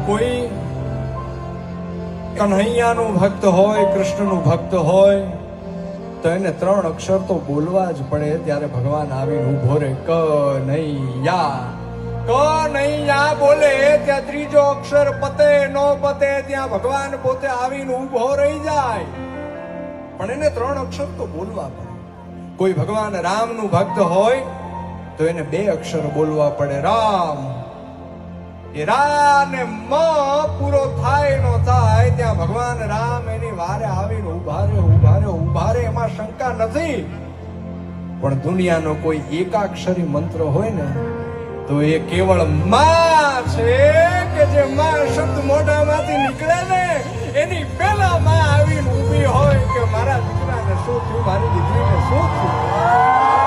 કોઈ કન્હૈયાનું ભક્ત હોય, કૃષ્ણનું ભક્ત હોય તો એને 3 અક્ષર તો બોલવા જ પડે. ત્યારે ભગવાન આવીને ઉભો રે, કનૈયા. કનૈયા બોલે ત્યાં ત્રીજો અક્ષર પતે ન પતે ત્યાં ભગવાન પોતે આવીને ઉભો રહી જાય. પણ એને 3 અક્ષર તો બોલવા પડે. કોઈ ભગવાન રામનું ભક્ત હોય તો એને 2 અક્ષર બોલવા પડે, રામ. એ રા ને મ પૂરો થાય નો થાય ત્યાં ભગવાન રામ એની વારે આવીને ઉભા રે. એમાં શંકા નથી. પણ દુનિયાનો કોઈ એકાક્ષરી મંત્ર હોય ને તો એ કેવળ માં છે, કે જે માં શબ્દ મોઢામાંથી નીકળે ને એની પહેલા માં આવીને ઊભી હોય કે મારા દીકરાને શું થયું, મારી દીકરીને શું થયું.